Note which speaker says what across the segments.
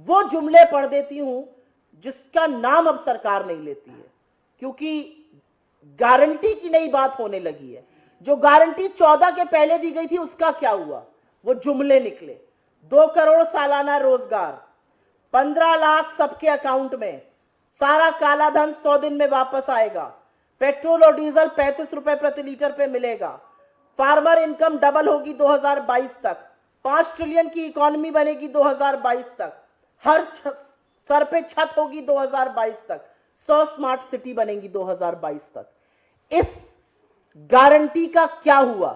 Speaker 1: वो जुमले पढ़ देती हूं जिसका नाम अब सरकार नहीं लेती है, क्योंकि गारंटी की नई बात होने लगी है। जो गारंटी 14 के पहले दी गई थी उसका क्या हुआ, वो जुमले निकले। 2 करोड़ सालाना रोजगार, 15 लाख सबके अकाउंट में, सारा काला धन 100 दिन में वापस आएगा, पेट्रोल और डीजल 35 रुपए प्रति लीटर पे मिलेगा, फार्मर इनकम डबल होगी 2022 तक, 5 ट्रिलियन की इकोनॉमी बनेगी 2022 तक, हर सर पे छत होगी 2022 तक, 100 स्मार्ट सिटी बनेगी 2022 तक। इस गारंटी का क्या हुआ?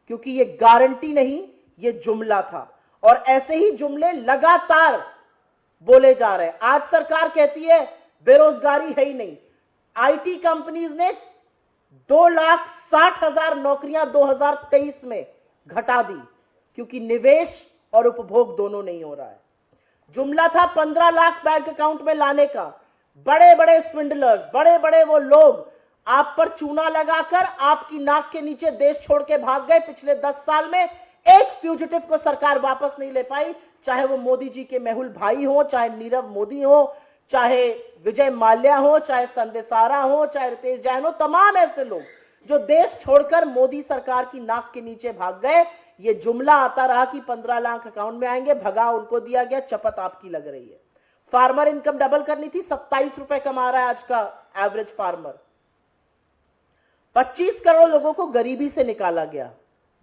Speaker 1: क्योंकि ये गारंटी नहीं, ये जुमला था, और ऐसे ही जुमले लगातार बोले जा रहे हैं। आज सरकार कहती है बेरोजगारी है ही नहीं। आईटी कंपनीज ने 2,60,000 नौकरियां 2023 में घटा दी, क्योंकि निवेश और उपभोग दोनों नहीं हो रहा है। जुमला था 15 लाख बैंक अकाउंट में लाने का। बड़े बड़े स्विंडलर्स, बड़े बड़े वो लोग आप पर चूना लगाकर आपकी नाक के नीचे देश छोड़ के भाग गए। पिछले 10 साल में एक फ्यूजिटिव को सरकार वापस नहीं ले पाई, चाहे वो मोदी जी के मेहुल भाई हो, चाहे नीरव मोदी हो, चाहे विजय माल्या हो, चाहे संदेशारा हो, चाहे रितेश जैन हो। तमाम ऐसे लोग जो देश छोड़कर मोदी सरकार की नाक के नीचे भाग गए। ये जुमला आता रहा कि 15 लाख अकाउंट में आएंगे, भगा उनको दिया गया, चपत आपकी लग रही है। फार्मर इनकम डबल करनी थी, 27 रुपए कमा रहा है आज का एवरेज फार्मर। 25 करोड़ लोगों को गरीबी से निकाला गया।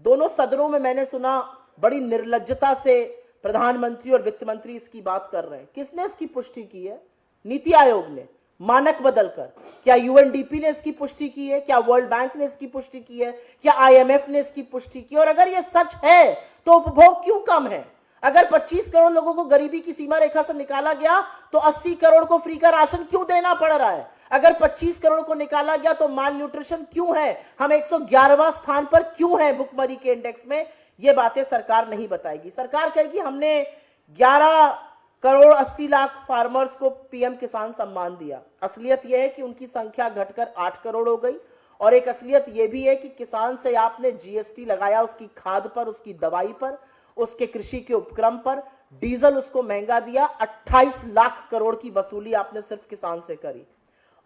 Speaker 1: दोनों सदनों में मैंने सुना बड़ी निर्लज्जता से प्रधानमंत्री और वित्त मंत्री इसकी बात कर रहे हैं। किसने इसकी पुष्टि की है? नीति आयोग ने, मानक बदलकर। क्या यूएनडीपी ने इसकी पुष्टि की है? क्या वर्ल्ड बैंक ने इसकी पुष्टि की है? क्या आईएमएफ ने इसकी पुष्टि की? और अगर यह सच है तो उपभोग क्यों कम है? अगर 25 करोड़ लोगों को गरीबी की सीमा रेखा से निकाला गया तो 80 करोड़ को फ्री का राशन क्यों देना पड़ रहा है? अगर 25 करोड़ को निकाला गया तो माल न्यूट्रिशन क्यों है? हम 111वां स्थान पर क्यों है भुखमरी के इंडेक्स में? ये बातें सरकार नहीं बताएगी। सरकार कहेगी हमने 11 करोड़ 80 लाख फार्मर्स को पीएम किसान सम्मान दिया। असलियत यह है कि उनकी संख्या घटकर 8 करोड़ हो गई। और एक असलियत यह भी है कि किसान से आपने जीएसटी लगाया, उसकी खाद पर, उसकी दवाई पर, उसके कृषि के उपक्रम पर, डीजल उसको महंगा दिया। 28 लाख करोड़ की वसूली आपने सिर्फ किसान से करी।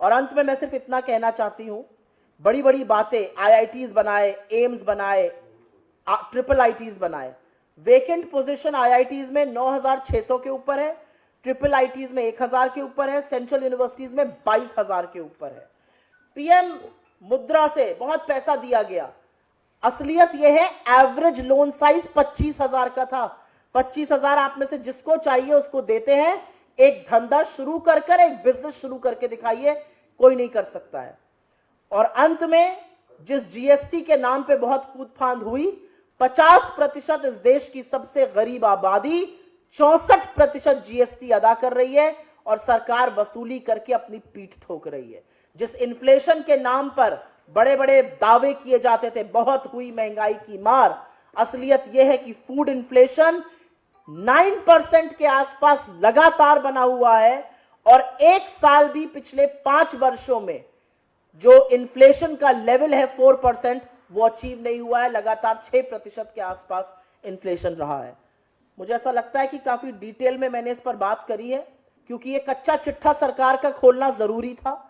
Speaker 1: और अंत में मैं सिर्फ इतना कहना चाहती हूं, बड़ी बड़ी बातें, आईआईटीज बनाए, एम्स बनाए, ट्रिपल आईटीज बनाए। वेकेंट पोजीशन आईआईटीज में 9,600 के ऊपर है, ट्रिपल आईटीज में 1,000 के ऊपर है, सेंट्रल यूनिवर्सिटीज में 22,000 के ऊपर है। पीएम मुद्रा से बहुत पैसा दिया गया। असलियत यह है एवरेज लोन साइज 25,000 का था। 25,000 आप में से जिसको चाहिए उसको देते हैं। एक धंधा शुरू कर एक बिजनेस शुरू करके दिखाइए, कोई नहीं कर सकता है। और अंत में जिस जीएसटी के नाम पे बहुत कूदफांद हुई, 50% इस देश की सबसे गरीब आबादी 64% जीएसटी अदा कर रही है और सरकार वसूली करके अपनी पीठ ठोक रही है। जिस इन्फ्लेशन के नाम पर बड़े बड़े दावे किए जाते थे, बहुत हुई महंगाई की मार, असलियत यह है कि फूड इन्फ्लेशन 9% के आसपास लगातार बना हुआ है। और एक साल भी पिछले 5 वर्षों में जो इन्फ्लेशन का लेवल है 4%, वो अचीव नहीं हुआ है। लगातार 6% के आसपास इन्फ्लेशन रहा है। मुझे ऐसा लगता है कि काफी डिटेल में मैंने इस पर बात करी है, क्योंकि ये कच्चा चिट्ठा सरकार का खोलना जरूरी था।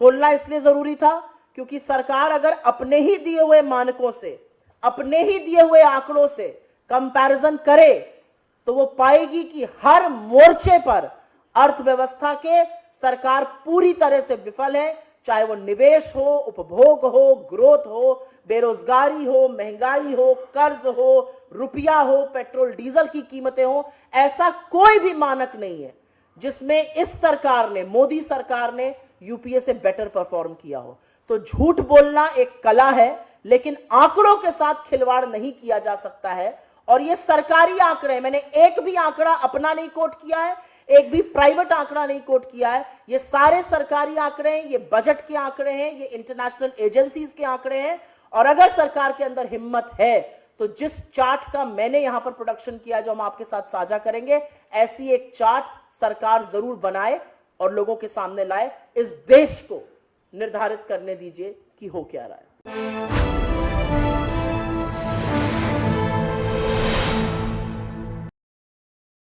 Speaker 1: खोलना इसलिए जरूरी था क्योंकि सरकार अगर अपने ही दिए हुए मानकों से, अपने ही दिए हुए आंकड़ों से कंपैरिजन करे तो वो पाएगी कि हर मोर्चे पर अर्थव्यवस्था के सरकार पूरी तरह से विफल है। चाहे वो निवेश हो, उपभोग हो, ग्रोथ हो, बेरोजगारी हो, महंगाई हो, कर्ज हो, रुपया हो, पेट्रोल डीजल की कीमतें हो, ऐसा कोई भी मानक नहीं है जिसमें इस सरकार ने, मोदी सरकार ने यूपीए से बेटर परफॉर्म किया हो। तो झूठ बोलना एक कला है, लेकिन आंकड़ों के साथ खिलवाड़ नहीं किया जा सकता है। और ये सरकारी आंकड़े, मैंने एक भी आंकड़ा अपना नहीं कोट किया है, एक भी प्राइवेट आंकड़ा नहीं कोट किया है। ये सारे सरकारी आंकड़े हैं, ये बजट के आंकड़े हैं, ये इंटरनेशनल एजेंसीज के आंकड़े हैं। और अगर सरकार के अंदर हिम्मत है तो जिस चार्ट का मैंने यहां पर प्रोडक्शन किया, जो हम आपके साथ साझा करेंगे, ऐसी एक चार्ट सरकार जरूर बनाए और लोगों के सामने लाए। इस देश को निर्धारित करने दीजिए कि हो क्या रहा है।